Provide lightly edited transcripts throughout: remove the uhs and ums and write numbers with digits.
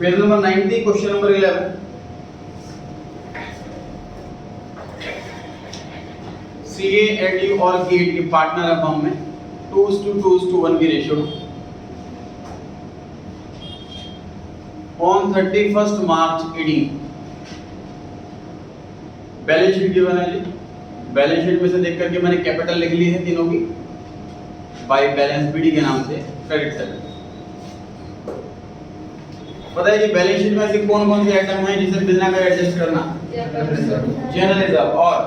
Page number 90 question number 11। सीए एडयू और गेट के पार्टनर है फर्म में 2:1 की ratio. On 31 March 18 balance sheet given है जी। बैलेंस शीट में से देख करके मैंने कैपिटल लिख ली है तीनों की बाय बैलेंस बीडी के नाम से क्रेडिट साइड। पता है जी बैलेंस शीट में ऐसी कौन कौन सी आइटम है जिसे बिना कर एडजस्ट करना? जनरल रिजर्व और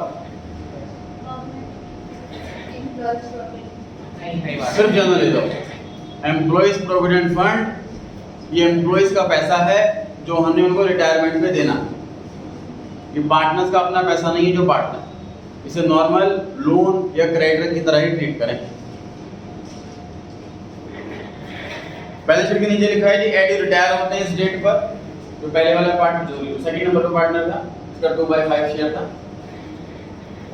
सिर्फ general reserve. Employees provident fund, ये एम्प्लॉइज का पैसा है जो हमने उनको रिटायरमेंट में देना। ये पार्टनर्स का अपना पैसा नहीं है जो पार्टनर, इसे नॉर्मल लोन या क्रेडिटर की तरह ही ट्रीट करें। बैलेंस शीट के नीचे लिखा है जी एडी रिटायर होते हैं इस डेट पर। जो पहले वाला पार्ट जो सेकंड नंबर पे पार्टनर था इसका 2/5 शेयर था।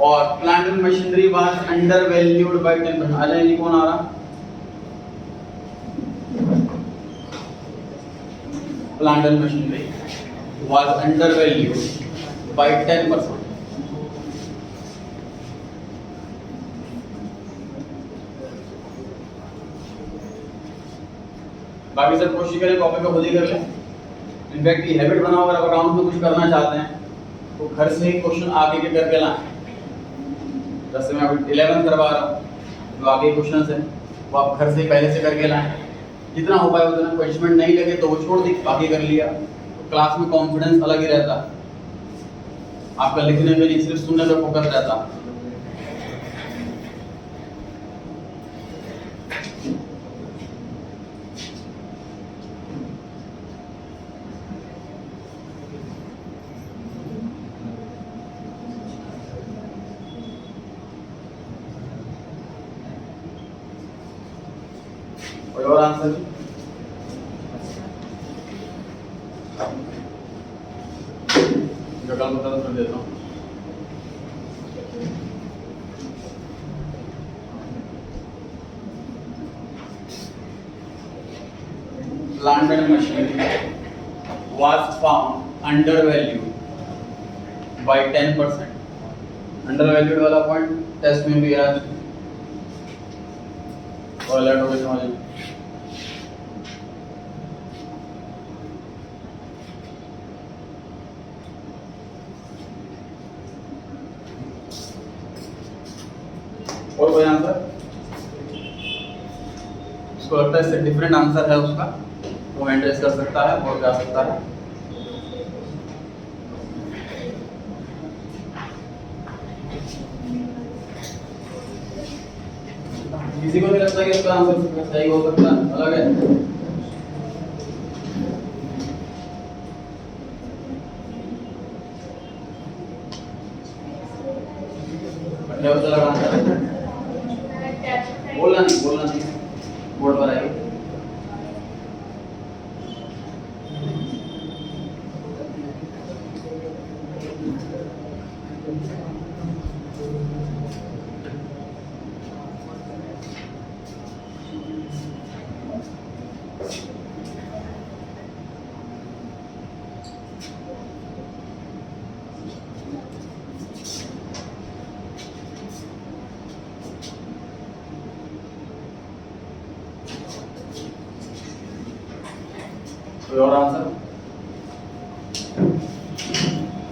और plant and machinery was under valued bye 10%। आ जाए जी कौन आ रहा? Plant and machinery was under valued bye 10%। बाकी सब कोशिश करें कॉपी पे खुद ही कर लें। इनफैक्ट ये हैबिट बनाओ, अगर आप अकाउंट में कुछ करना चाहते हैं तो घर से ही क्वेश्चन आगे के करके लाएं। जैसे मैं अभी 11th करवा रहा हूँ, जो आगे क्वेश्चन है वो आप घर से ही पहले से करके लाएं। जितना हो पाए उतना। पनिशमेंट नहीं लगे तो वो छोड़ दी, बाकी कर लिया। तो क्लास में कॉन्फिडेंस अलग ही रहता, आपका लिखने में नहीं सिर्फ सुनने पे फोकस रहता। कोई और आंसर? जगह बता कर देता हूँ। Plant and machinery was found undervalued by 10%. Undervalued वाला पॉइंट टेस्ट में भी आया और अलर्ट हो गए समझ में। और कोई आंसर? इसको लगता है इससे डिफरेंट आंसर है उसका, वो एंट्रेस कर सकता है और जा सकता है। किसी को नहीं लगता कि इसका आंसर सही हो सकता है? अलग है। अच्छा वो चला आंसर बोलना नहीं बोर्ड पर आएगी। कोई और आंसर?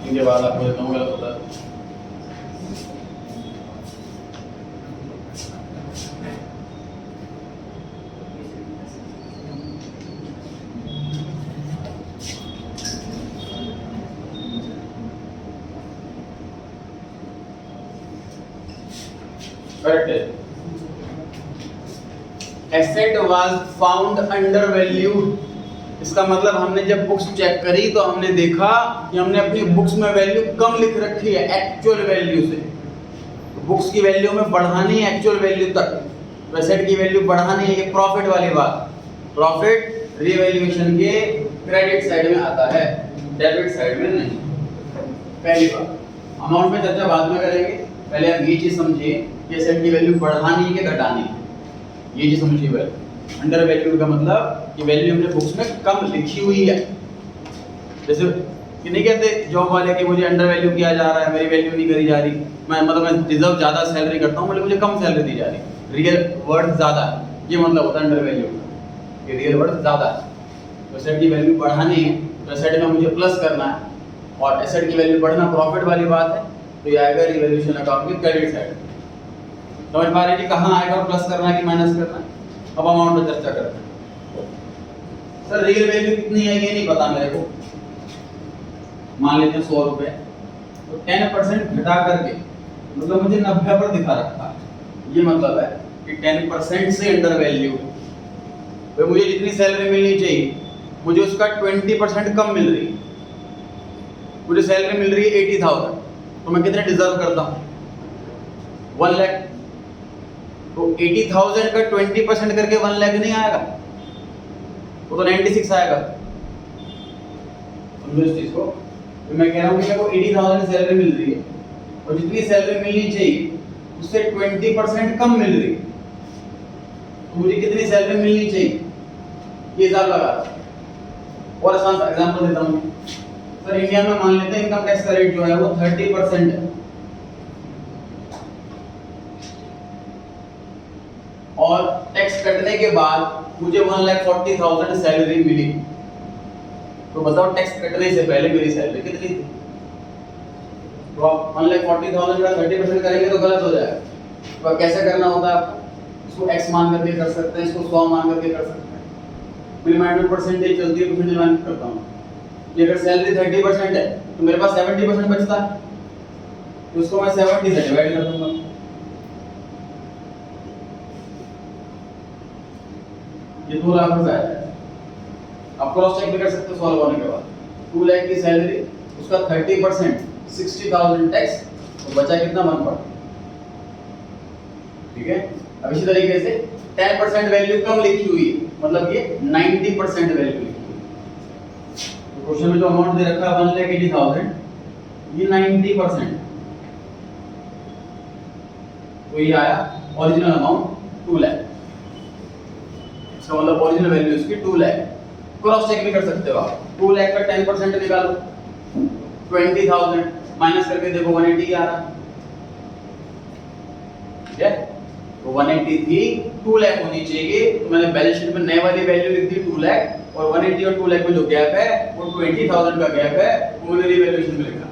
इनके बाद आपको देता हूँ गलत होता है। करेक्ट है। Asset was found under valued, इसका मतलब हमने जब बुक्स चेक करी तो हमने देखा कि हमने अपनी बुक्स में वैल्यू कम लिख रखी है एक्चुअल वैल्यू से। बुक्स की वैल्यू में बढ़ानी है एक्चुअल वैल्यू तक, तो एसेट की वैल्यू बढ़ानी है। ये प्रॉफिट वाली बात, प्रॉफिट रीवैल्यूएशन के क्रेडिट साइड में आता है, डेबिट साइड में नहीं। पहली बात, अमाउंट में चर्चा बाद में करेंगे, पहले आप ये चीज समझिए कि एसेट की वैल्यू बढ़ानी है कि घटानी है, ये चीज समझिए। अंडर वैल्यूड का मतलब कि वैल्यू हमने बुक्स में कम लिखी हुई है, जैसे कि नहीं कहते जॉब वाले कि मुझे अंडर वैल्यू किया जा रहा है, मेरी वैल्यू नहीं करी जा रही, मैं डिजर्व ज़्यादा सैलरी करता हूँ, मुझे कम सैलरी दी जा रही, रियल वर्थ ज़्यादा है, ये मतलब होता है अंडर वैल्यू का, कि रियल वर्थ ज़्यादा है। तो एसेट की वैल्यू बढ़ानी है तो एसेट में मुझे प्लस करना है, और एसेट की वैल्यू बढ़ना प्रॉफिट वाली बात है, तो ये आएगा रिवैल्यूएशन अकाउंट की क्रेडिट साइड। समझ पा रहे हैं कि कहाँ आएगा, प्लस करना है कि माइनस करना है। अब अमाउंट पर चर्चा करते हैं। सर रियल वैल्यू कितनी है ये नहीं पता मेरे को, मान लेते हैं 100 रुपए, तो 10% घटा करके मतलब मुझे 90 पर दिखा रखा है, ये मतलब है कि 10% से अंडर वैल्यू है, तो मुझे जितनी सैलरी मिलनी चाहिए मुझे उसका 20% कम मिल रही है। मुझे सैलरी मिल रही है 80,000, तो मैं कितने डिजर्व करता हूँ 1 लाख, तो 80,000 का 20% करके 1 लाख नहीं आएगा, वो तो 96 आएगा। समझो इस चीज को, तो मैं कह रहा हूँ कि मेरे को 80,000 सैलरी मिल रही है और जितनी सैलरी मिलनी चाहिए उससे 20% कम मिल रही है, तो मुझे कितनी सैलरी मिलनी चाहिए ये हिसाब लगा। और आसान सा एग्जांपल देता हूँ सर, इंडिया में मान लेते हैं इनकम टैक्स का रेट जो है वो 30% है, और टैक्स कटने के बाद मुझे 1,40,000 सैलरी मिली, तो बताओ टैक्स कटने से पहले मेरी सैलरी कितनी थी? तो आप 1,40,000 का 30% करेंगे तो गलत हो जाएगा। तो अब कैसे करना होता है आपको, इसको x मान करके कर सकते हैं, इसको 100 मान करके कर सकते हैं। मेरी माइंड में परसेंटेज चलती है, परसेंटेज मान करता हूँ, ये अगर सैलरी 30% है तो मेरे पास 70% बचता है, तो उसको मैं 70 से डिवाइड कर दूंगा। ये 2 लाख रुपए आया, आप क्रॉस चेक भी कर सकते हो सॉल्व होने के बाद। 2 लाख की सैलरी, उसका 30% 60,000 टैक्स, तो बचा कितना 140। ठीक है, अब इसी तरीके से 10% वैल्यू कम लिखी हुई है, मतलब ये 90% वैल्यू लिखी हुई है। तो क्वेश्चन में जो अमाउंट दे रखा है 1,80,000, ये 90%, तो ये आया ओरिजिनल अमाउंट 2 लाख। इसका मतलब ओरिजिनल वैल्यू इसकी 2 लाख। क्रॉस चेक भी कर सकते हो आप, 2 लाख का 10% निकालो 20,000 माइनस करके देखो 180 आ रहा है, ठीक है। तो 180 थी, 2 लाख होनी चाहिए, तो मैंने बैलेंस शीट में नए वाली वैल्यू लिख दी 2 लाख, और 180 और 2 लाख में जो गैप है वो 20,000 का गैप है, वो मैंने रिवैल्यूएशन में लिखा।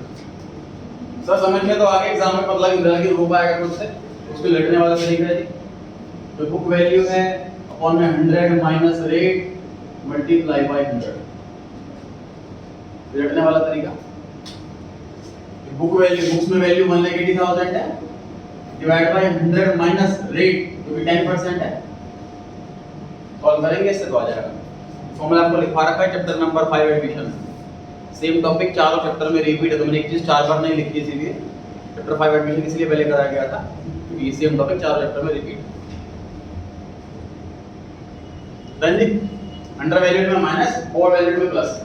सर समझ में तो आगे एग्जाम में पता लग रहा है कि रूप आएगा कुछ से, उसको लटने वाला तरीका है जी, जो बुक वैल्यू है अपॉन में 100 माइनस रेट मल्टीप्लाई बाय 100, लटने वाला तरीका। बुक वैल्यू, बुक्स में वैल्यू 1,80,000 है, डिवाइड बाय 100 माइनस रेट जो कि 10% है, सॉल्व करेंगे इससे तो आ जाएगा। फॉर्मूला आपको लिखवा रखा है chapter number 5 admission, same topic चारों चैप्टर में रिपीट है, तो मैंने एक चीज 4 बार नहीं लिखी, इसीलिए चैप्टर 5 एडमिशन इसलिए पहले कराया गया था क्योंकि सेम टॉपिक चारों चैप्टर में रिपीट। डन जी, अंडर वैल्यूड में माइनस, ओवर वैल्यूड में प्लस।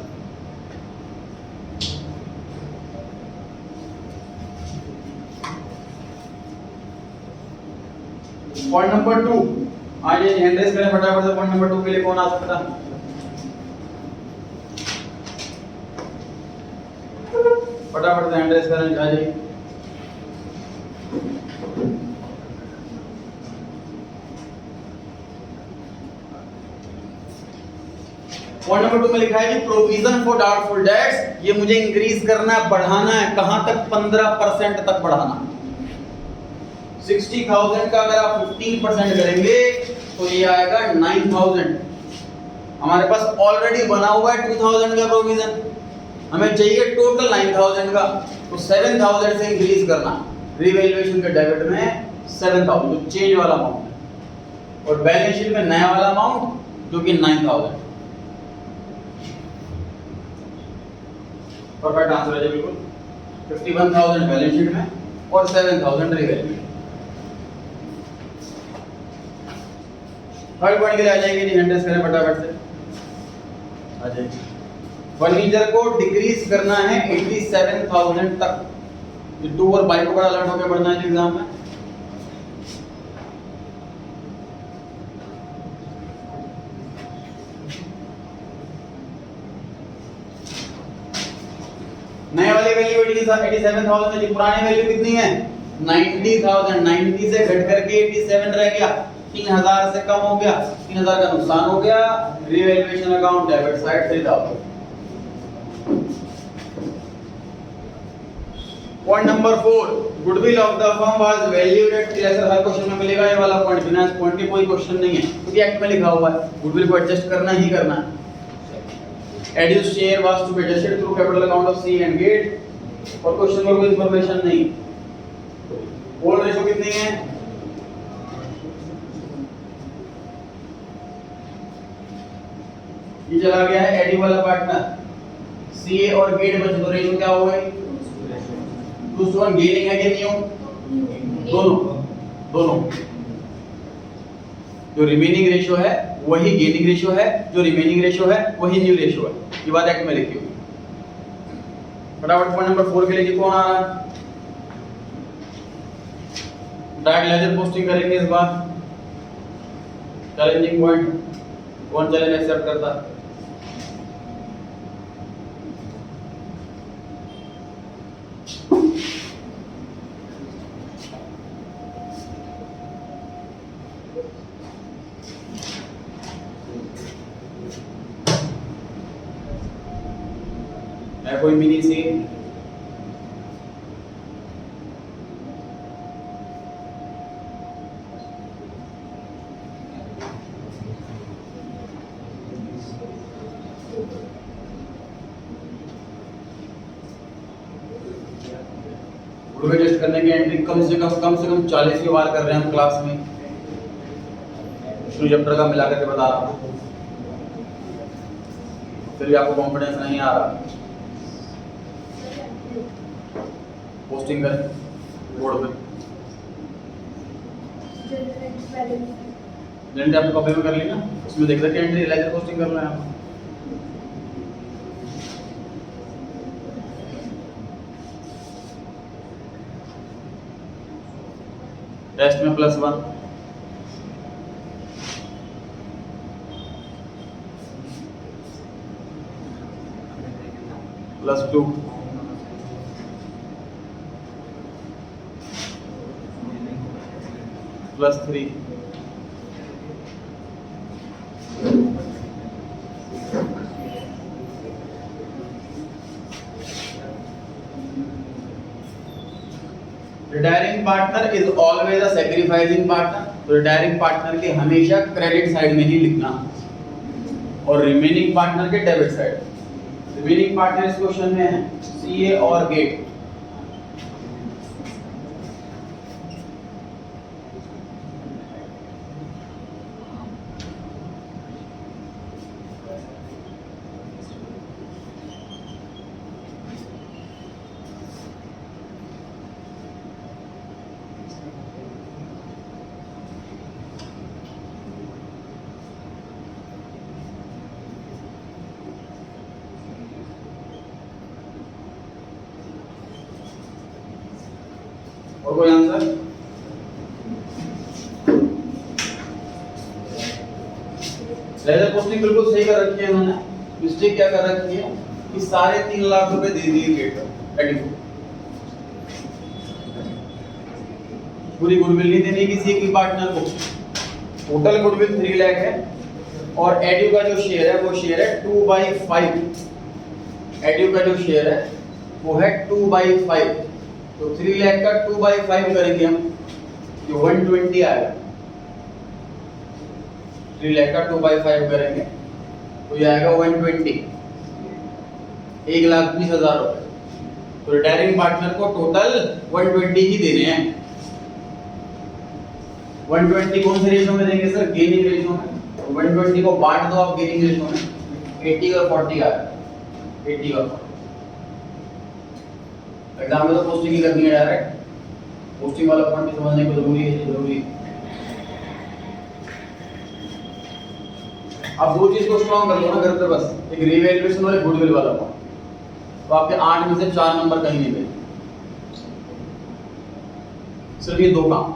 पॉइंट नंबर 2, आज ये हैंड रेस करें फटाफट से। पॉइंट नंबर 2 के लिए कौन आ सकता है? फटाफट से हैंड रेस करें, आ जाइए। पॉइंट नंबर 2 में लिखा है कि प्रोविजन फॉर डाउटफुल डेट्स, ये मुझे इंक्रीज करना है, बढ़ाना है, कहां तक? 15% तक बढ़ाना। 60,000 का अगर आप 15% करेंगे तो ये आएगा 9,000। हमारे पास ऑलरेडी बना हुआ है 2,000 का प्रोविजन, हमें चाहिए टोटल 9,000 का, तो 7,000 से इंक्रीज करना। रिवैल्यूएशन के डेबिट में 7,000 जो चेंज वाला अमाउंट है, और बैलेंस शीट में नया वाला अमाउंट जो कि 9,000। परफेक्ट आंसर है बिल्कुल। 51,000 बैलेंस शीट में और 7,000 रिवैल्यू। थर्ड पॉइंट के लिए आ जाएंगे जी, हैंड रेस करें फटाफट से, आ जाइए। फर्नीचर को डिक्रीज करना है 87,000 तक। ये 2 और बाई को बड़ा अलर्ट होकर पढ़ना है एग्जाम में। वाली वैल्यू 87,000 है, पुरानी वैल्यू कितनी है 90,000। 90 से घट करके 87 रह गया, 3000 से कम हो गया, 3000 का नुकसान हो गया, revaluation account debit side 3000। Point number 4, goodwill of the firm was valued at lesser. हर क्वेश्चन में मिलेगा ये वाला पॉइंट, बिना इस पॉइंट के कोई क्वेश्चन नहीं है क्योंकि एक्ट में लिखा हुआ है, गुडविल को एडजस्ट करना ही करना है। एड्यूस share was to be adjusted through capital account of C and गेट, और क्वेश्चन में कोई इंफॉर्मेशन नहीं। ओल्ड रेशो कितनी है, ये चला गया है एडी वाला पार्टनर, सीए और गेट बचे तो रेशो क्या हो गई 2:1। गेनिंग है कि न्यू, दोनों जो रिमेनिंग रेशो है वही गेनिंग रेशो है, जो रिमेनिंग रेशो है वही न्यू रेशो है, ये बात एक्ट में लिखी हुई। फटाफट पॉइंट नंबर 4 के लिए कौन आ रहा है, डायरेक्ट लेजर पोस्टिंग करेंगे इस बार। चैलेंजिंग पॉइंट, कौन चैलेंज एक्सेप्ट करता है? कोई मिनी सी टेस्ट करने की एंट्री कम से कम 40 की बार कर रहे हैं हम क्लास में, चैप्टर का मिला करके बता रहा हूँ, फिर भी आपको कॉन्फिडेंस नहीं आ रहा। पोस्टिंग करें बोर्ड पे, जनरल आपने कॉपी में कर ली ना, उसमें देख सकते हैं एंट्री लेजर पोस्टिंग कर रहे हैं हम। टेस्ट में +1, +2, +3, retiring partner is always a sacrificing partner, तो रिटायरिंग पार्टनर के हमेशा क्रेडिट साइड में ही लिखना और रिमेनिंग पार्टनर के डेबिट साइड। रिमेनिंग पार्टनर इस क्वेश्चन में है सीए और गेट। और कोई आंसर? लेजर पोस्टिंग बिल्कुल सही कर रखी है इन्होंने, मिस्टेक क्या कर रखी है कि 3.5 लाख रुपए दे दिए गेट एडी को, पूरी गुडविल नहीं देनी किसी एक पार्टनर को। टोटल गुडविल 3 लाख है और एडी का जो शेयर है वो शेयर है 2/5। एडी का जो शेयर है वो है 2/5, तो 3 लाख का 2/5 करेंगे हम, जो 120 आएगा। 3 लाख का 2/5 करेंगे तो ये आएगा 120, 1,20,000 रुपए। तो रिटायरिंग पार्टनर को टोटल 120 ही देने हैं। 120 कौन से रेशो में देंगे सर? गेनिंग रेशो में। 120 को बांट दो आप गेनिंग रेशो में, 80 और 40 आएगा, 80 और 40। एग्जाम में तो पोस्टिंग ही करनी है डायरेक्ट, पोस्टिंग वाला पॉइंट समझने को जरूरी है। आप दो चीज को स्ट्रॉन्ग कर लो ना घर पे, बस एक रिवैल्यूएशन और एक गुडविल वाला पॉइंट, तो आपके 8 में से 4 नंबर कहीं नहीं गए। सिर्फ ये 2 काम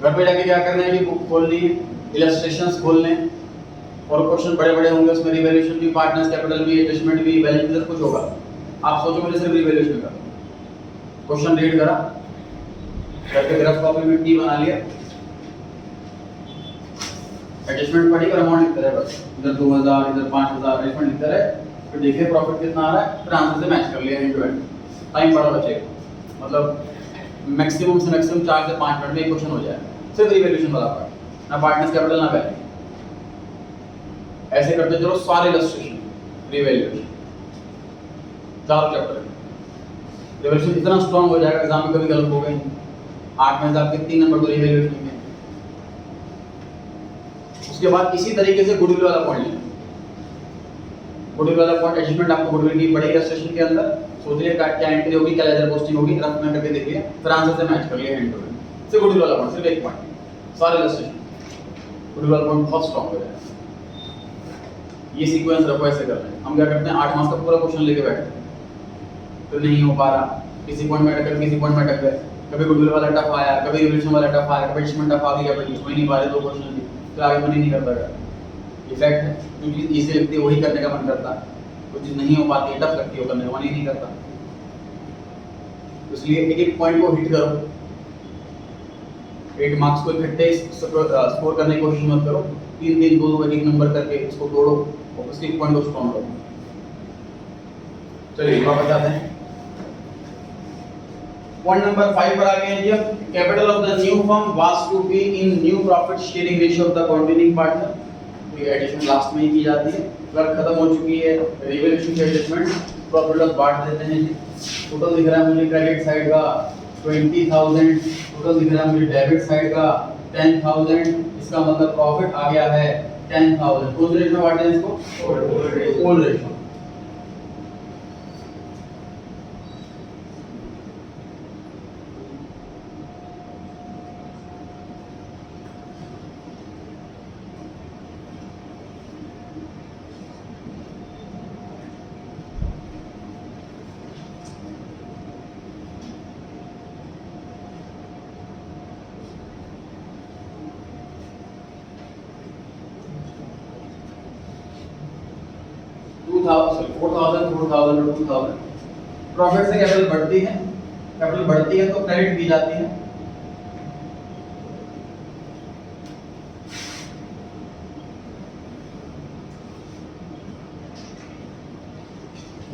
घर पे जाके क्या करना है कि बुक खोलनी है, इलस्ट्रेशंस खोलने, और क्वेश्चन बड़े बड़े होंगे उसमें, रिवैल्यूएशन भी, पार्टनर्स कैपिटल भी, एडजस्टमेंट भी, बैलेंस सब कुछ होगा। आप सोचो मुझे सिर्फ रिवैल्यूएशन का क्वेश्चन रीड करा, करके ग्राफ कॉपी में टी बना लिया, एडजस्टमेंट पड़ी और अमाउंट लिखते रहे, बस इधर 2000 इधर 5000 एडजस्टमेंट लिखते रहे, फिर देखिए प्रॉफिट कितना आ रहा है, फिर आंसर से मैच कर लिया एंड टू एंड। टाइम बड़ा बचेगा, मतलब मैक्सिमम से मैक्सिमम 4 से 5 मिनट में क्वेश्चन हो जाएगा, सिर्फ रिवैल्यूएशन वाला पार्ट, ना पार्टनर्स कैपिटल ना वैल्यू। ऐसे करते चलो सारे इलस्ट्रेशन रिवैल्यूएशन 4 चैप्टर। रिवैल्यूएशन इतना स्ट्रांग हो जाएगा एग्जाम में कभी गलत हो गई 8 में से आपके 3 नंबर तो रिवैल्यूएशन में। उसके बाद इसी तरीके से गुडविल वाला पॉइंट लेना। गुडविल वाला पॉइंट एडजस्टमेंट आपको गुडविल की पड़ेगी इलस्ट्रेशन के अंदर, सोच लिए क्या एंट्री होगी, क्या लेजर पोस्टिंग होगी, रफ में करके देखिए, फिर आंसर से मैच कर लिया एंड टू एंड। सिर्फ गुडविल वाला पॉइंट, सिर्फ एक पॉइंट, सारे इलस्ट्रेशन गुडविल वाला पॉइंट बहुत स्ट्रांग हो जाएगा। ये सीक्वेंस रखो, ऐसे कर रहे हैं हम। क्या करते हैं 8 मार्क्स का पूरा क्वेश्चन लेके बैठते हैं, तो नहीं हो पा रहा, किसी पॉइंट में अटक गए, किसी पॉइंट में अटक गए, कभी गुडविल वाला टफ आया, कभी रिवैल्यूएशन वाला टफ आया, कभी एडजस्टमेंट टफ आ गया, कभी हो ही नहीं पा रहे 2 क्वेश्चन भी, तो आगे मन ही नहीं करता। इफेक्ट है, क्योंकि इसे लगती है वही करने का मन करता है, कुछ चीज नहीं हो पाती है, टफ लगती है, करने का मन ही नहीं करता। इसलिए एक एक पॉइंट को हिट करो, 8 मार्क्स को इकट्ठे स्कोर करने की कोशिश मत करो, 3 2 एक नंबर करके इसको तोड़ो और उसके एक पॉइंट को स्ट्रॉन्ग करो। चलिए वापस आते हैं, पॉइंट नंबर 5 पर आ गए हैं जी। Capital of the new firm was to be in new profit sharing ratio of the contributing partner. ये एडिशन लास्ट में ही की जाती है, अगर खत्म हो चुकी है रिवैल्यूएशन की एडजस्टमेंट, प्रॉफिट लॉस बांट देते हैं जी। टोटल दिख रहा है मुझे क्रेडिट साइड का 20,000, टोटल दिख रहा है मुझे डेबिट साइड का 10,000, इसका मतलब प्रॉफिट आ गया है 10,000। कौन से रेशियो में बांटे हैं इसको? Old ratio. प्रॉफिट से कैपिटल बढ़ती है, कैपिटल बढ़ती है तो क्रेडिट दी जाती है।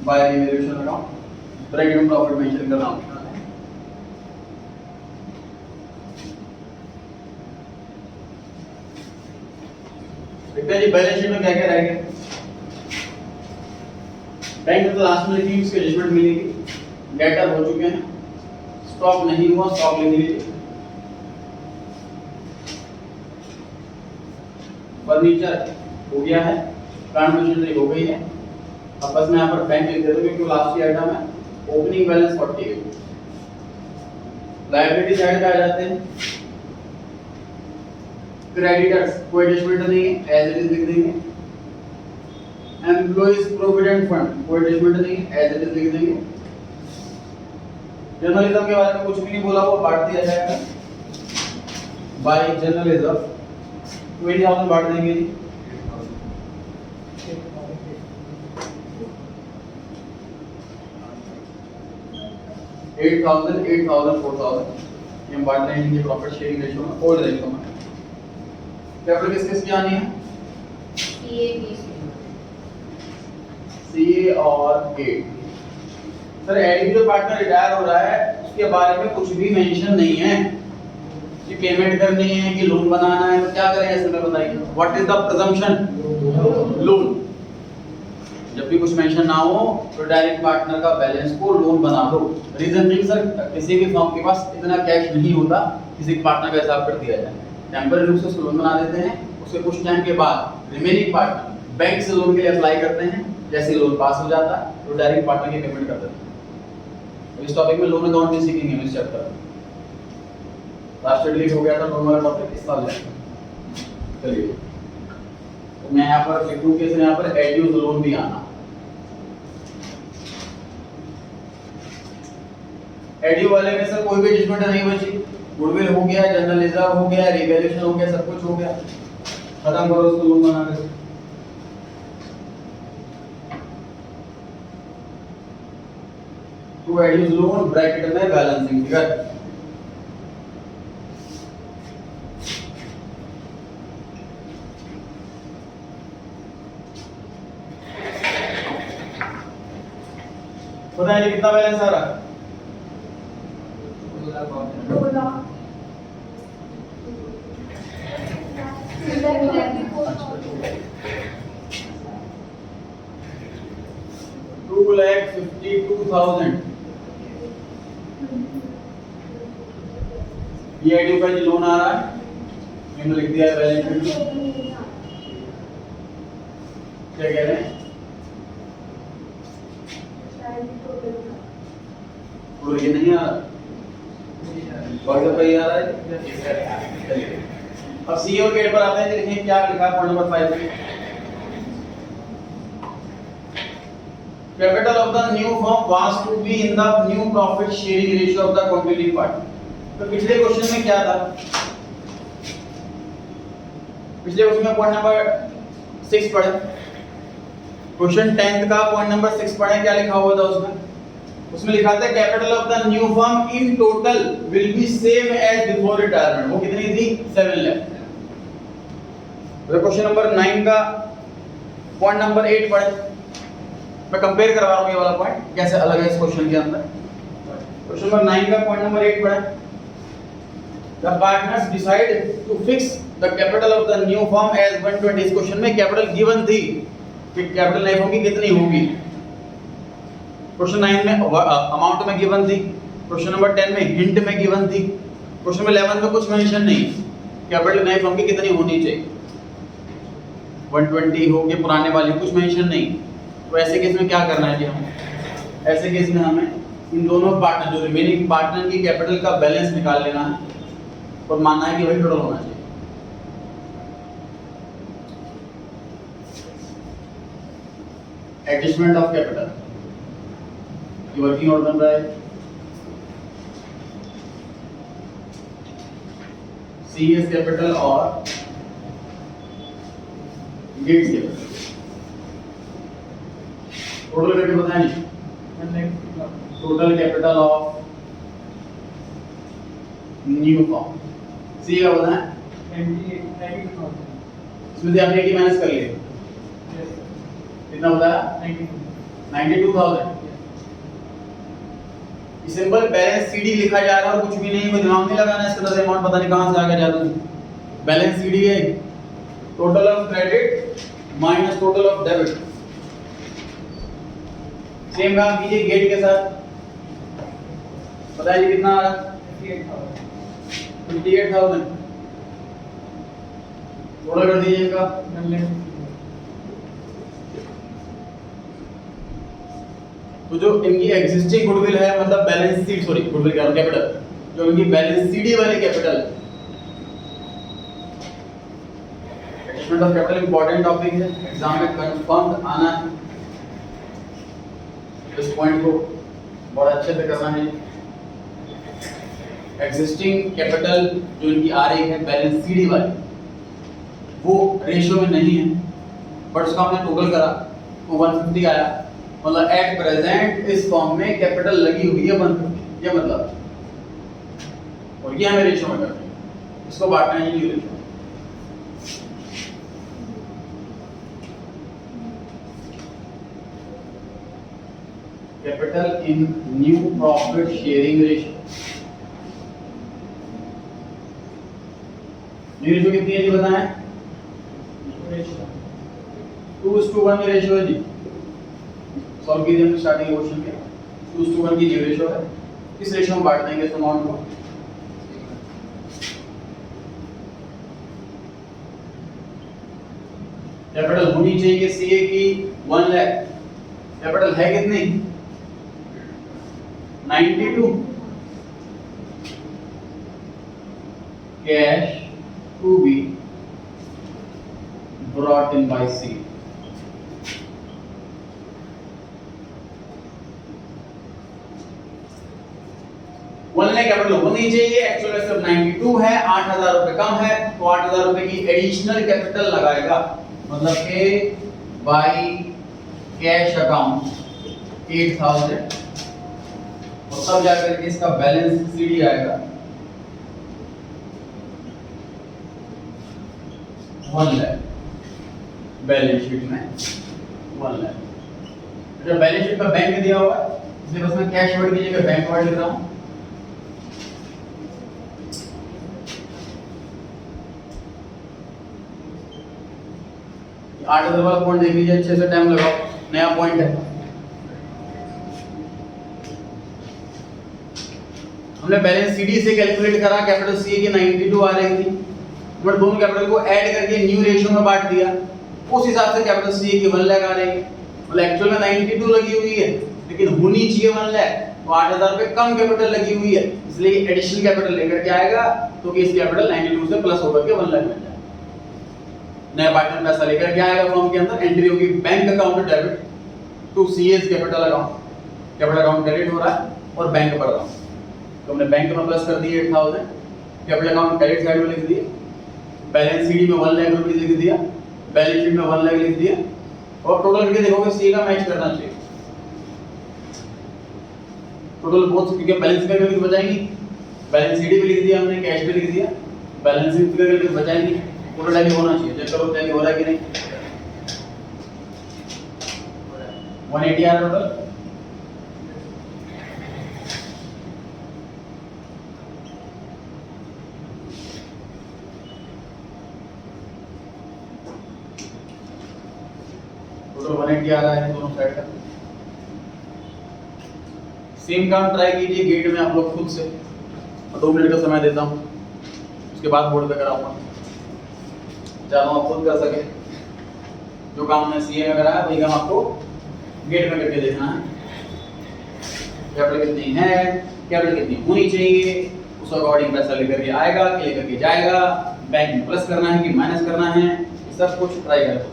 बाय रिवैल्यूएशन अकाउंट, ब्रैकेट में प्रॉफिट मेंशन करना ऑप्शनल है। देखते हैं जी बैलेंस शीट में क्या क्या रह गया। बैंक में तो लास्ट में लिखी उसकी एडजस्टमेंट मिलेगी, डेटर हो चुके हैं, स्टॉक नहीं हुआ, स्टॉक लिख लीजिए। फर्नीचर हो गया है, प्लांट मशीनरी हो गई है। अब बस मैं यहाँ पर बैंक लिख देता हूँ क्योंकि लास्ट ही आइटम है। Opening balance 40। लायबिलिटी साइड पे आ जाते हैं, क्रेडिटर्स कोई एडजस्टमेंट नहीं है, एज इट इज लिख देंगे। एम्प्लॉइज प्रोविडेंट फंड कोई एडजस्टमेंट नहीं है, एज इट इज लिख देंगे। जर्नलिज्म के बारे में कुछ भी नहीं बोला, वो बांट दिया जाएगा बाय जर्नलिज्म। 20,000 बांट देंगे जी। 8,000 8,000 4,000 ये बांट रहे हैं इनके प्रॉफिट शेयरिंग रेशियो में। ओल्ड रेशियो में कैपिटल किसकी आनी है? सीए और ए। सर एडी जो पार्टनर रिटायर हो रहा है उसके बारे में कुछ भी मेंशन नहीं है कि पेमेंट करनी है कि लोन बनाना है, तो क्या करें ऐसे में बताइए। What is the presumption? Loan. जब भी कुछ मेंशन ना हो तो डायरेक्ट पार्टनर का बैलेंस को लोन बना दो। रीजन नहीं सर, किसी भी फर्म के पास इतना कैश नहीं होता किसी पार्टनर का हिसाब कर दिया जाए, टेम्पररी रूप से लोन बना देते हैं, उसके कुछ टाइम के बाद रिमेनिंग पार्टनर बैंक से लोन के लिए अप्लाई करते हैं, जैसे लोन पास हो जाता है तो डायरेक्ट पार्टनर की पेमेंट कर देते हैं। इस टॉपिक में लोन अकाउंट भी सीखेंगे इस चैप्टर में। लास्ट वीक हो गया था लोन वाला टॉपिक, इस साल जाएगा। चलिए तो मैं यहाँ पर लिख दूं कि यहाँ पर एड्यूस लोन भी आना। एड्यू वाले में सर कोई भी एडजस्टमेंट नहीं बची, गुडविल हो गया, जर्नलिज्म हो गया, रिवैल्यूएशन हो गया, सब कुछ हो गया, खत्म करो उसको लोन बना के। टू एड्यूस लोन ब्रैकेट में बैलेंसिंग फिगर। पता है कितना बैलेंस आ रहा है? 2,52,000। ये आईडी का लोन आ रहा है, मैंने लिख दिया है बैलेंस शीट। क्या कह रहे हैं? और ये नहीं आ रहा, कौन सा पे आ रहा है? अब सी और गेट पर आते हैं, देखें क्या लिखा पॉइंट नंबर 5 पे। Capital of the new firm was to be in the new profit sharing ratio of the contributing party. तो पिछले क्वेश्चन में क्या था? पिछले क्वेश्चन में पॉइंट नंबर 6 पढ़े, क्वेश्चन 10th का पॉइंट नंबर 6 पढ़े, क्या लिखा हुआ था उसमें? उसमें लिखा था capital of the new firm in total will be same as before retirement. वो कितनी थी? 7 लाख। तो क्वेश्चन नंबर 9 का पॉइंट नंबर 8 पढ़े, मैं कंपेयर करवा रहा हूं ये वाला पॉइंट कैसे अलग है इस क्वेश्चन के अंदर। क्वेश्चन नंबर 9 का पॉइंट नंबर 8 पढ़े, the partners decide to fix the capital of the new firm as 120। इस क्वेश्चन में कैपिटल गिवन थी कि कैपिटल नई फर्म की कितनी होगी। क्वेश्चन 9 में अमाउंट में गिवन थी, क्वेश्चन नंबर 10 में हिंट में गिवन थी, क्वेश्चन नंबर 11 में कुछ मेंशन नहीं कैपिटल नई फर्म की कितनी होनी चाहिए, 120 हो के पुराने वाली, कुछ मेंशन नहीं। तो ऐसे केस में क्या करना है जी हमें? ऐसे केस में हमें इन दोनों पार्टनर जो रिमेनिंग पार्टनर की कैपिटल का बैलेंस निकाल लेना है और मानना है कि वही टोटल होना चाहिए। एडजस्टमेंट ऑफ कैपिटल की वर्किंग ऑर्डर बन रहा है। सीएस कैपिटल और गेट्स कैपिटल टोटल कैपिटल बताएं। Total capital of new firm C का बताएं। इसमें से आपने 80 माइनस कर लिए, कितना बताया? 92,000। सिंपल बैलेंस सीडी लिखा जा रहा है और कुछ भी नहीं, कोई दिमाग नहीं लगाना है इसके अंदर, अमाउंट पता नहीं कहां से आ गया जादू। बैलेंस सीडी है total of credit minus total of debit. Same काम कीजिए गेट के साथ, बताइए कितना आ रहा? 58,000। थोड़ा कर दीजिएगा। तो जो इनकी एग्जिस्टिंग गुडविल है, मतलब बैलेंस शीट, सॉरी गुडविल क्या कैपिटल, जो इनकी बैलेंस सीडी वाली capital, adjustment of capital important topic है, एग्जाम में कंफर्म आना है, इस पॉइंट को बहुत अच्छे से करना है। एग्जिस्टिंग कैपिटल जो इनकी आ रही है बैलेंस सीडी वाली, वो रेशियो में नहीं है, बट उसका हमने टोटल करा तो 150 आया, मतलब एट प्रेजेंट इस फॉर्म में कैपिटल लगी हुई है 150, ये मतलब, और ये हमें रेशियो में करना है, इसको बांटना है new ratio. Capital in new profit sharing ratio, new ratio कितनी है जी बताएं? 2:1 की रेशियो है जी। सॉल्व कीजिए हम स्टार्टिंग क्वेश्चन के, 2:1 की न्यू रेशियो है, इस रेशियो में बांट देंगे इस अमाउंट को। कैपिटल होनी चाहिए सीए की 1 लाख, कैपिटल है कितनी? 92। Cash to be brought in by C। One lakh capital होनी चाहिए, एक्चुअल में सिर्फ 92 है, 8,000 रुपए कम है, तो 8,000 रुपए की एडिशनल कैपिटल लगाएगा, मतलब के बाई कैश अकाउंट 8,000 और तब जाकर के इसका बैलेंस सीडी आएगा 1 लाख बैलेंस शीट में 1 लाख। जब बैलेंस शीट में बैंक दिया हुआ है इसलिए बस मैं कैश वर्ड की जगह बैंक वर्ड लिख रहा हूं। आठ वाला पॉइंट देख लीजिए, अच्छे से टाइम लगाओ, नया पॉइंट है। हमने बैलेंस सीडी से कैलकुलेट करा, कैपिटल सी की 92 आ रही थी, हमने दोनों कैपिटल को ऐड करके न्यू रेशियो में बांट दिया, उस हिसाब से कैपिटल सी की 1 लाख आ रही है। मतलब एक्चुअल में 92 लगी हुई है लेकिन होनी चाहिए 1 लाख, तो 8000 रुपए कम कैपिटल लगी हुई है, इसलिए एडिशनल कैपिटल लेकर के आएगा तो कि इस कैपिटल 92 से प्लस होकर के 1 लाख बन जाएगा। नया पार्टनर पैसा लेकर के आएगा फॉर्म के अंदर, एंट्री होगी bank account debit to CS capital account, capital account credit हो रहा है और बैंक बढ़ रहा है, तो हमने बैंक में प्लस कर दिए 8000, कैपिटल अकाउंट क्रेडिट साइड में लिख दिए, बैलेंस सीडी में 1 लाख रुपए लिख दिया, बैलेंस शीट में 1 लाख लिख दिया, और टोटल करके देखोगे सी का मैच करना चाहिए टोटल बोथ, क्योंकि बैलेंस फिगर भी बचाएंगी, बैलेंस सीडी भी लिख दिया हमने, कैश भी लिख दिया, बैलेंस फिगर भी बचाएंगी, टोटल टैली होना चाहिए। चेक करो टैली हो रहा है कि नहीं। 180 आ रहा है टोटल। टोटल 180 आ रहा है दोनों साइड का। सेम काम ट्राई कीजिए गेट में आप लोग खुद से, 2 मिनट का समय देता हूँ, उसके बाद बोर्ड पे कराऊंगा, चाहे आप खुद कर सके। जो काम मैं सीए में कराया वही काम आपको गेट में करके देखना है। कैपिटल कितनी है, कैपिटल कितनी होनी चाहिए, उस अकॉर्डिंग पैसा लेकर के आएगा कि लेकर के जाएगा, बैंक में प्लस करना है कि माइनस करना है, ये सब कुछ ट्राई करें।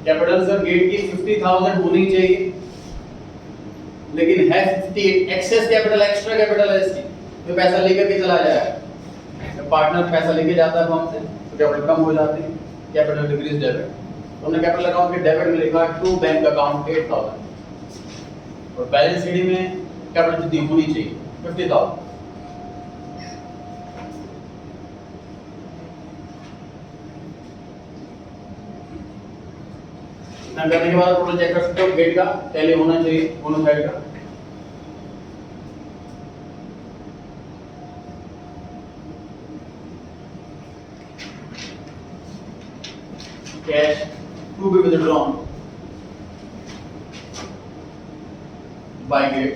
कैपिटल सर गेट की 50,000 होनी चाहिए, लेकिन है 58, एक्सेस कैपिटल, एक्स्ट्रा कैपिटल है इसकी, तो पैसा लेकर के चला जाएगा। जब पार्टनर पैसा लेके जाता है फॉर्म से तो कैपिटल कम हो जाती है, कैपिटल डिक्रीज डेबिट, तो हमने कैपिटल अकाउंट के डेबिट में लिखा टू बैंक अकाउंट 8000 और बैलेंस शीट में कैपिटल कितनी होनी चाहिए 50,000। इतना करने के बाद टोटल चेक कर सकते हो, गेट का टैली होना चाहिए दोनों साइड का। Cash to be withdrawn by get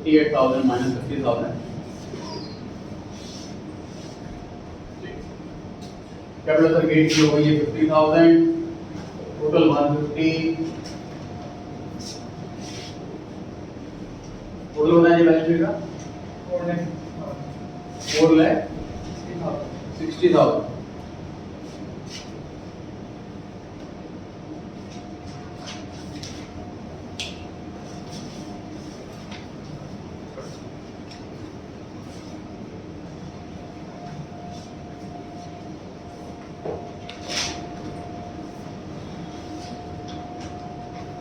58,000 minus 50,000, capital sir get की हो गई है 50,000, टोटल 150, टोटल होना है बैलेंस शीट का 4,60,000।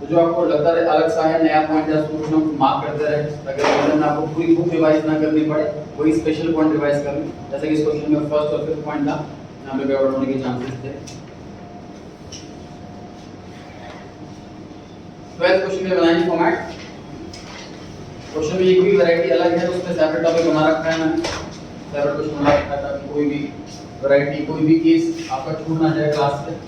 तो जो आपको लगता है अलग सा है नया पॉइंट या कुछ मार्क करते रहे, अगर एग्जाम में आपको पूरी बुक रिवाइज ना करनी पड़े, वही स्पेशल पॉइंट रिवाइज कर लें। जैसे कि इस क्वेश्चन में फर्स्ट और फिफ्थ पॉइंट था, यहाँ पे गड़बड़ होने के चांसेस थे। 12th क्वेश्चन में बनाएंगे फॉर्मेट। क्वेश्चन में एक भी वैरायटी अलग है तो उसमें सेपरेट टॉपिक बना रखा है मैंने, सेपरेट क्वेश्चन बना रखा है ताकि कोई भी वैरायटी कोई भी केस आपका छूट ना जाए क्लास से।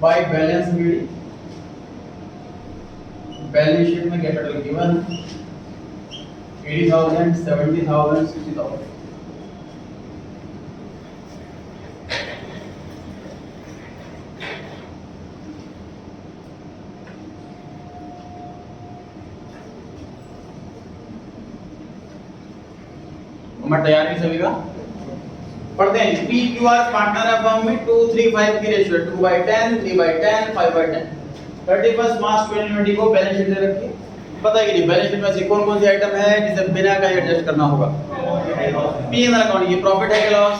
By balance sheet, balance sheet में कैपिटल गिवन 80,000, 70,000, 60,000। हमारा तैयारी सभी का पढ़ते हैं। पी क्यू आर पार्टनर है फर्म में 2:3:5 की रेशियो, 2/10, 3/10, 5/10। 31 मार्च 2020 को बैलेंस शीट दे रखी है। पता है कि नहीं बैलेंस शीट में से कौन कौन सी आइटम है जिसे बिना कहीं एडजस्ट करना होगा। P&L अकाउंट, ये प्रॉफिट है कि लॉस?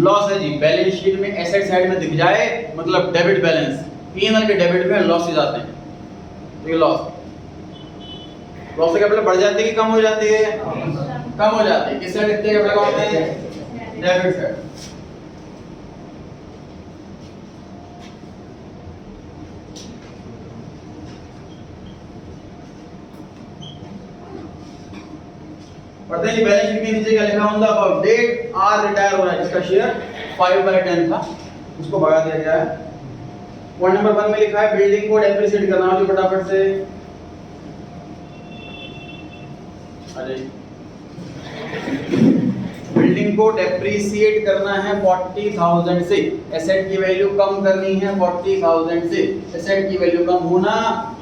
लॉस है जी। बैलेंस शीट में एसेट साइड में दिख जाए मतलब डेबिट बैलेंस, P&L के डेबिट में लॉसेज आते हैं, तो ये लॉस से कैपिटल बढ़ जाती है कि कम हो जाती है? कम हो जाती है। किस साइड लिखते हैं कैपिटल अकाउंट में? Debit side. पढ़ते हैं बैलेंस शीट के नीचे क्या लिखा होगा? अबाउट डेट आर रिटायर हो रहा है जिसका शेयर 5/10 था, उसको भगा दिया गया है। पॉइंट नंबर 1 में लिखा है बिल्डिंग को डेप्रिसिएट करना है, फटाफट से अरे बिल्डिंग को डेप्रिसिएट करना है 40,000 से, एसेट की वैल्यू कम करनी है 40,000 से। एसेट की वैल्यू कम होना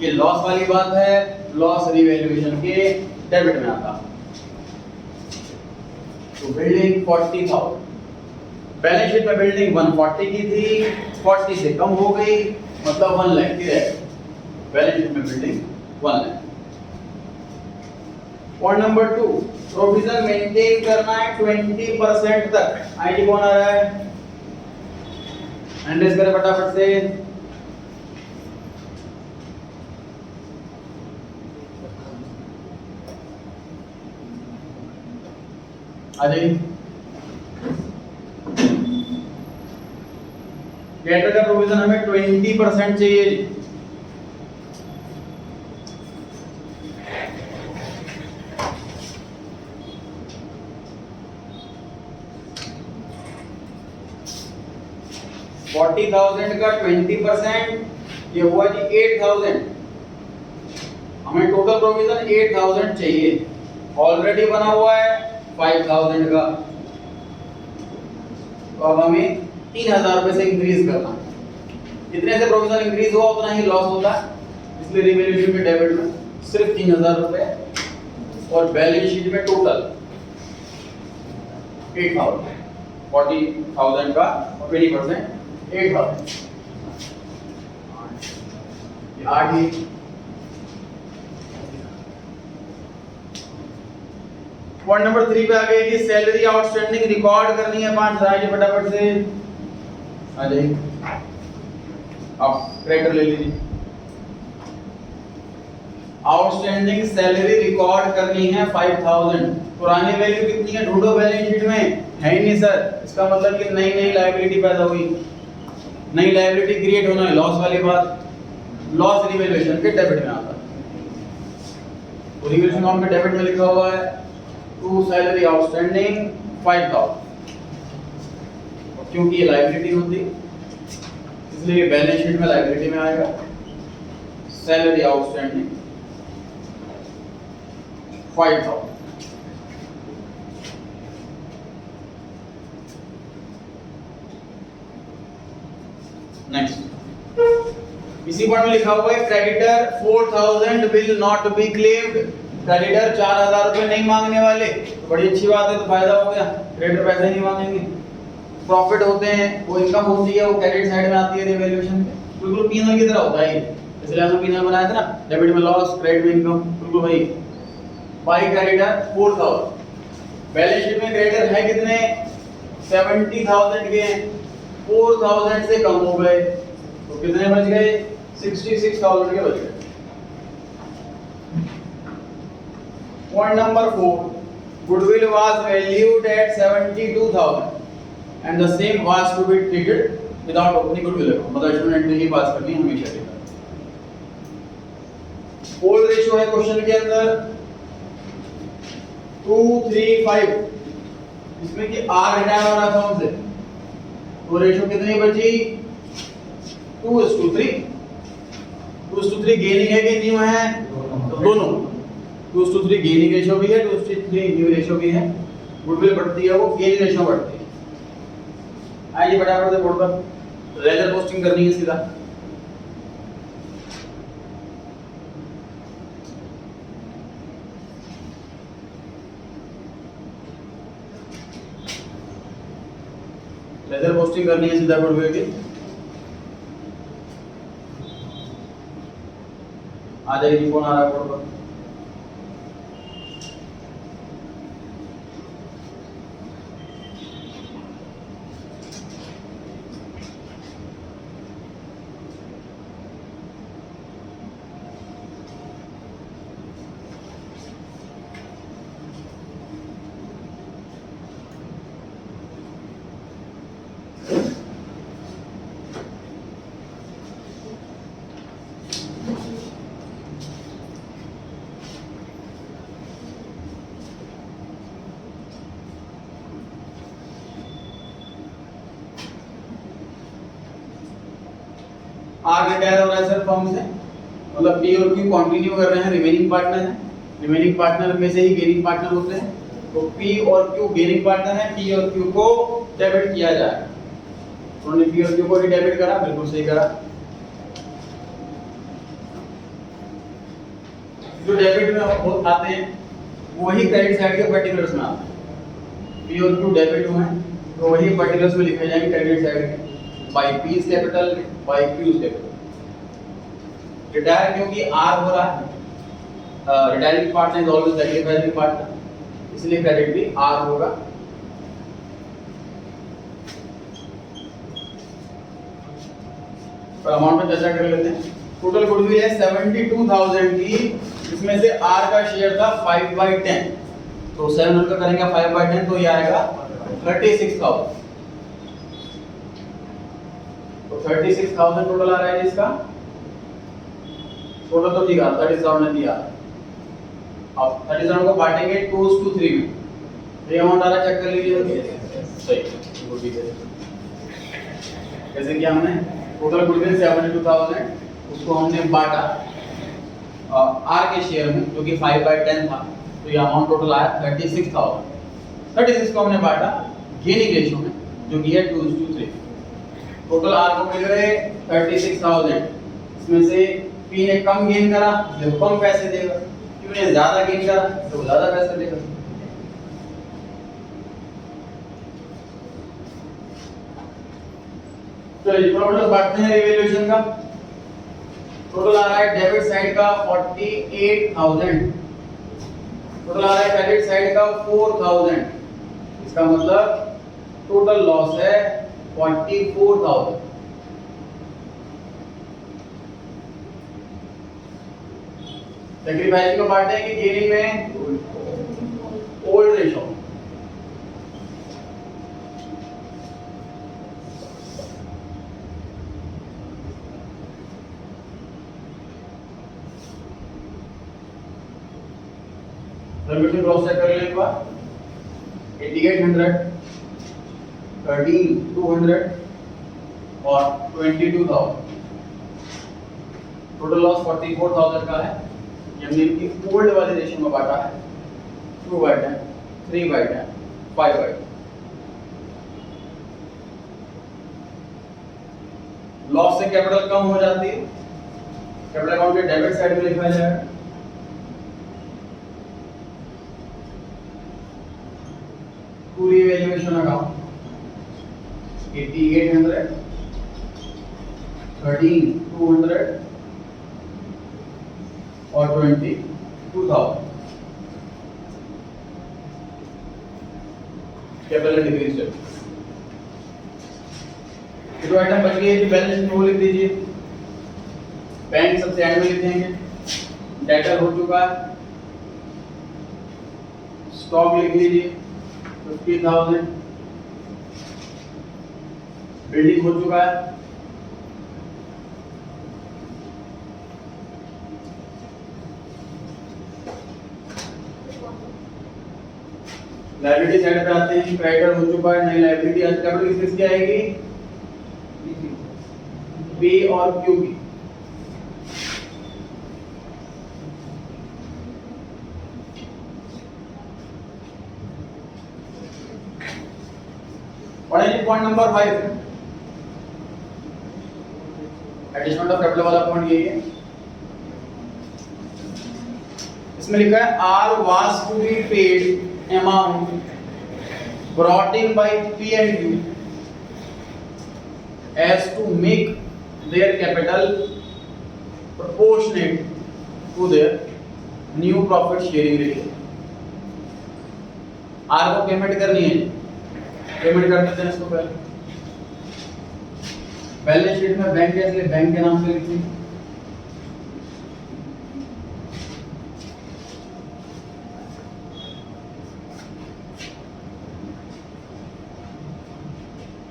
ये लॉस वाली बात है, लॉस रिवैल्यूएशन के डेबिट में आता। तो बिल्डिंग 40,000, बैलेंस शीट में बिल्डिंग 140 की थी, 40 से कम हो गई मतलब 1 लाख की रह गई। बैलेंस शीट में building 1 lakh. Point number 2, provision maintain करना है 20% तक। आईडी कौन आ रहा है? एंड्रेस करें फटाफट से। आ जाइए। डेटर का प्रोविजन हमें 20% चाहिए। $40,000 का 20% ये हुआ जी 8,000। हमें टोटल प्रोविजन 8,000 चाहिए, ऑलरेडी बना हुआ है 5,000 का, तो अब हमें 3,000 रुपए से इंक्रीज करना। जितने से प्रोविजन इंक्रीज हुआ उतना ही लॉस होता है, इसलिए रिवैल्यूएशन में डेबिट में सिर्फ 3,000 रुपए और बैलेंस शीट में टोटल 8,000। 40,000 का 20% 8,000। 8 ही। पॉइंट नंबर 3 पे आ गई कि सैलरी आउटस्टैंडिंग रिकॉर्ड करनी है 5,000 की, फटाफट से आ जाइए। आप क्रेडिटर ले लीजिए। आउटस्टैंडिंग सैलरी रिकॉर्ड करनी है 5,000। पुरानी वैल्यू कितनी है ढूंढो बैलेंस शीट में, है ही नहीं सर। इसका मतलब कि नई नई लायबिलिटी पैदा हुई, नई लायबिलिटी क्रिएट होना है, लॉस वाली बात। लॉस रिवैल्यूएशन के डेबिट में आता है, तो रिवैल्यूएशन अकाउंट में डेबिट में लिखा हुआ है टू सैलरी आउटस्टैंडिंग 5000, क्योंकि ये लायबिलिटी होती इसलिए बैलेंस शीट में लायबिलिटी में आएगा। Salary outstanding 5000। नेक्स्ट, इसी पॉइंट में लिखा हुआ है creditor 4000 will not be claimed. Creditor 4000 रुपए नहीं मांगने वाले, तो बड़ी अच्छी बात है, तो फायदा हो गया, क्रेडिटर पैसे नहीं मांगेंगे। प्रॉफिट होते हैं, वो इनकम होती है, वो क्रेडिट साइड में आती है रिवैल्यूएशन पे, बिल्कुल पीएनएल की तरह होता है, इसलिए हमने पीएनएल बनाया था ना, डेबिट में लॉस, क्रेडिट में इनकम, बिल्कुल वही। बाय क्रेडिटर 4000, बैलेंस शीट में क्रेडिटर है कितने, 70000 के, 4000 से कम हो गए तो कितने बच गए, 66000 के बच गए। Point number 4, goodwill was valued at 72000 and the same was to be treated without opening goodwill account. मतलब स्टूडेंट ने ही बात करनी है हमेशा के लिए। ओल्ड रेशियो है क्वेश्चन के अंदर 235, इसमें कि आर रिटायर हो रहा था हमसे, तो रेशियो कितनी बची, 2:3। 2:3 गेनिंग है कि न्यू है, तो दोनों 2:3 गेनिंग रेशियो भी है, 2:3 न्यू रेशियो भी है। गुडविल बढ़ती है, वो गेनिंग रेशियो बढ़ती है। आइए फटाफट से बोर्ड पर लेजर पोस्टिंग करनी है सीधा। लेजर पोस्टिंग करनी है सीधा गुडविल की। आ जाएगी, फोन आ रहा है बोर्ड पर। आर रिटायर हो रहा है सर फर्म से, मतलब पी और क्यू कंटिन्यू कर रहे हैं, रिमेनिंग पार्टनर हैं, रिमेनिंग पार्टनर में से ही गेनिंग पार्टनर होते हैं, तो पी और क्यू गेनिंग पार्टनर है, पी और क्यू को डेबिट किया जाए। उन्होंने पी और क्यू को भी डेबिट करा, बिल्कुल सही करा। जो डेबिट में आते हैं वही क्रेडिट साइड के पर्टिकुलर्स में आते हैं। पी और क्यू डेबिट हुए हैं तो वही पर्टिकुलर्स में लिखे जाएंगे क्रेडिट साइड के, by P's capital, by Q's capital. Retire क्योंकि आर हो रहा है, retiring partner is always the retiring partner, इसलिए क्रेडिट भी आर होगा। तो अमाउंट में चर्चा कर लेते हैं। टोटल गुडविल है 72000 की, इसमें से आर का शेयर था 5/10, तो 700 का करेंगे 5/10 तो ये आएगा 36000। तो 36000 टोटल आ रहा है इसका, टोटल तो ठीक है, 30000 ने दिया। अब 30000 को बांटेंगे 2:3 में, ये अमाउंट आ रहा है, चेक कर लीजिए सही, बिल्कुल ठीक है। जैसे कि हमने टोटल गुडविल 72000, उसको हमने बांटा आर के शेयर में जो कि 5/10 था, तो ये अमाउंट टोटल आया 36000। 36 को हमने बांटा गेनिंग रेशियो में जो कि है 2:3। टोटल आर को मिल गए 36000, इसमें से पी ने कम गेन करा तो कम पैसे देगा, क्यू ने ज्यादा गेन करा तो ज्यादा पैसे देगा। चलिए टोटल बांटते हैं रिवैल्यूएशन का। टोटल आ रहा है डेबिट साइड का 48000, टोटल आ रहा है क्रेडिट साइड का 4000, इसका मतलब टोटल लॉस है 44000। सैक्रिफाइस को बांटते हैं कि गेनिंग में ओल्ड रेशो, क्रॉस चेक कर लें एक बार। 8800, 13200 और 22000। टोटल लॉस 44000 का है। ये हमने इनकी ओल्ड वाले रेशियो में बांटा है, 2/10, 3/10, 5/10। लॉस से कैपिटल कम हो जाती है, कैपिटल अकाउंट के डेबिट साइड में लिखा जाएगा। पूरी वैल्यूएशन अकाउंट 8800, 13200 और 22000। कैपिटल डिक्रीज है। जो आइटम बच गई है बैलेंस शीट में वो लिख दीजिए। बैंक सबसे एंड में लिख देंगे। डेटर हो चुका है, स्टॉक लिख लीजिए 50,000, बिल्डिंग हो चुका है, लायबिलिटी साइड पे आते हैं। क्रेडिटर हो चुका है, नई लायबिलिटी आज कैपिटल किसकी आएगी, पी और क्यू की। Point number 5, adjustment of capital वाला पॉइंट यही है। इसमें लिखा है R was to be paid amount brought in by P and Q as to make their capital proportionate to their new profit sharing ratio। R को payment करनी है, payment कर देते हैं इसको पहले। बैलेंस शीट में बैंक है इसलिए बैंक के नाम से लिखिए।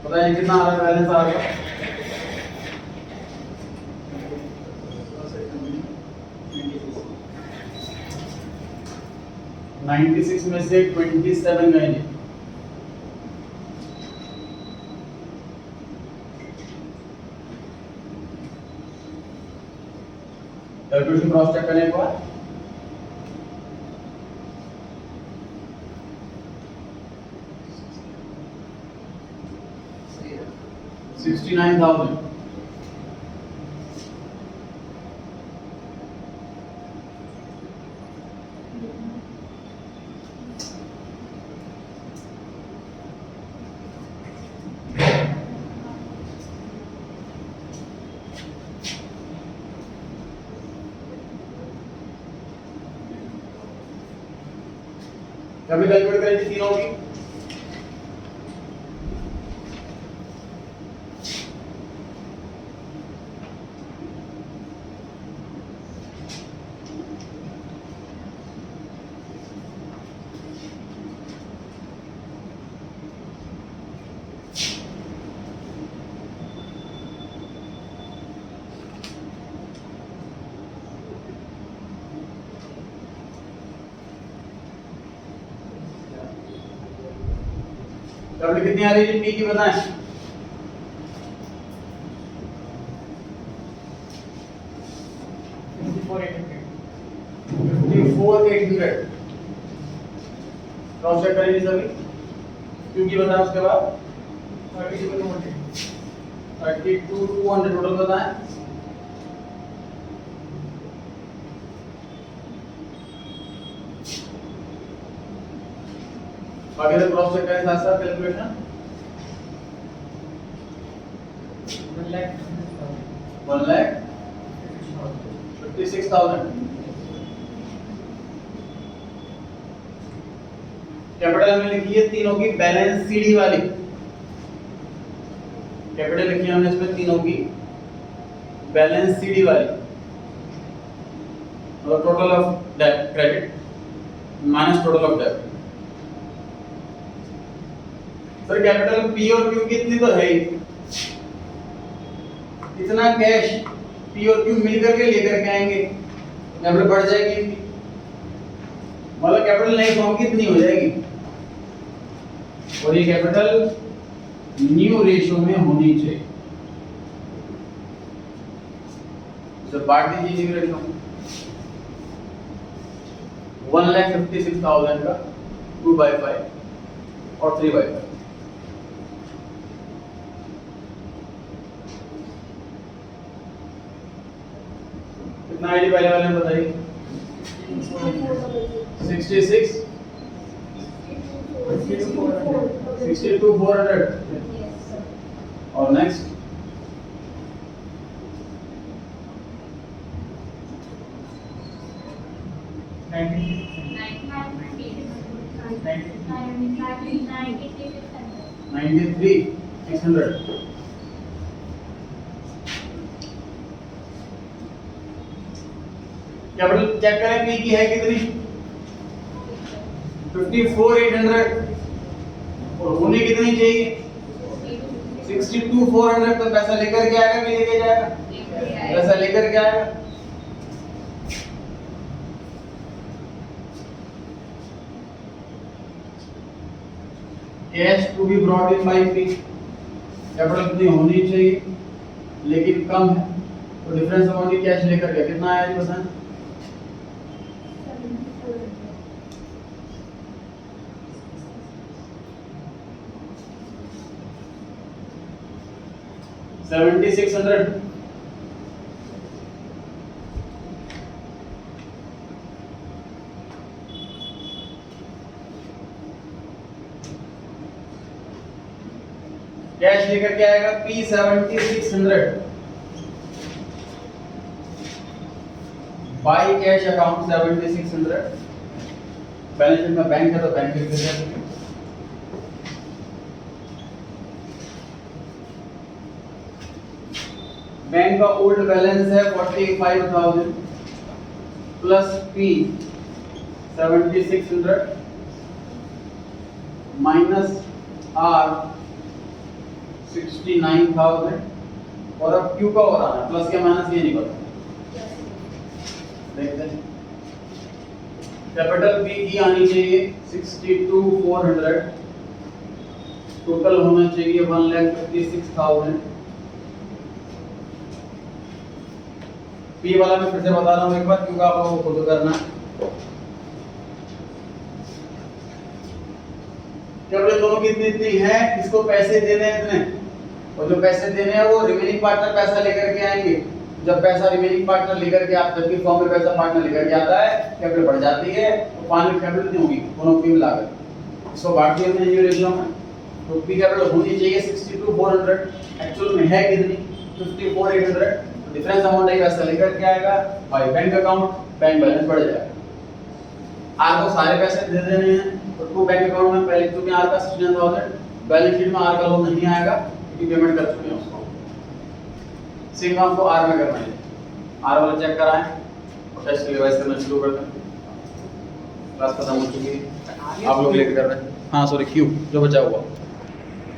बताइए कितना आ रहा है बैलेंस आ रहा है? 96 में से 27 गए। कैलकुलेशन क्रॉस चेक करने के बाद 69,000। कभी कैलकुलेट करेंगे तीनों की। डब्ल्यू कितनी आ रही है, पी की बताएं। क्रॉस चेक करेंगे सभी। क्योंकि बताएं उसके बाद 32,200 टोटल बताएं। बाकी तो क्रॉस चेक करें साथ साथ कैलकुलेशन। 1,56,000। कैपिटल में लिखी है तीनों की बैलेंस सीडी वाली। कैपिटल लिखी है हमने इसमें तीनों की बैलेंस सीडी वाली। और total of debt credit minus total of debt. Sir capital P और क्यू कितनी तो है ही, इतना कैश पी और क्यू मिलकर के लेकर के आएंगे, कैपिटल बढ़ जाएगी। मतलब कैपिटल नई फॉर्म कितनी हो जाएगी, और ये कैपिटल न्यू रेशियो में होनी चाहिए। तो बांट दीजिए न्यू रेशियो में 1,56,000 का 2/5 और 3/5। कितना आईडी पहले वाले में बताइए? 66 62,400 और नेक्स्ट 93,600। कैपिटल चेक करें पी की है कितनी? 54,800 और होनी कितनी चाहिए? 62,400। तो पैसा लेकर के आएगा कि लेके जाएगा? पैसा लेकर के आएगा। Cash to be brought in by P, capital कितनी होनी चाहिए लेकिन कम है, तो डिफरेंस अमाउंट की कैश लेकर के कितना आया जी बताएं? 7,600। कैश लेकर के आएगा P 7,600 by cash account 7,600। Balance sheet में बैंक है तो बैंक लिख देते। बैंक का ओल्ड बैलेंस है 45,000 प्लस P 7,600 माइनस R 69,000 और अब Q का हो रहा है प्लस के माइनस ये निकल देखते हैं। कैपिटल P की आनी चाहिए 62,400, टोटल होना चाहिए 1,56,000। P वाला मैं फिर से बता रहा हूँ एक बार क्योंकि आप लोगों को खुद करना है। कैपिटल दोनों की इतनी है, इसको पैसे देने हैं इतने, और जो पैसे देने हैं वो रिमेनिंग पार्टनर पैसा लेकर के आएंगे। जब पैसा रिमेनिंग पार्टनर लेकर के आप जब भी फॉर्म में पैसा पार्टनर लेकर के आता है कैपिटल बढ़ जाती है, तो फाइनल कैपिटल कितनी होगी दोनों की मिलाकर। इसको बांट दिया हमने ये रेशियो में, तो P कैपिटल होनी चाहिए 62,400, एक्चुअल में है कितनी 54,800। डिफरेंस अमाउंट एक पैसा लेकर के आएगा by bank account, bank balance बढ़ जाएगा। आर को सारे पैसे दे देने हैं तो टू बैंक अकाउंट में पहले तो आर का 69,000, बैलेंस शीट में आर का लोन नहीं आएगा क्योंकि पेमेंट कर चुके हैं उसको। सेम काम को आर में करना है। आर वाला चेक कराएं और टेस्ट के लिए रिवाइज करना शुरू कर दें। क्लास खत्म हो चुकी है, आप लोग लेकर कर रहे हैं। हाँ सॉरी क्यू जो बचा हुआ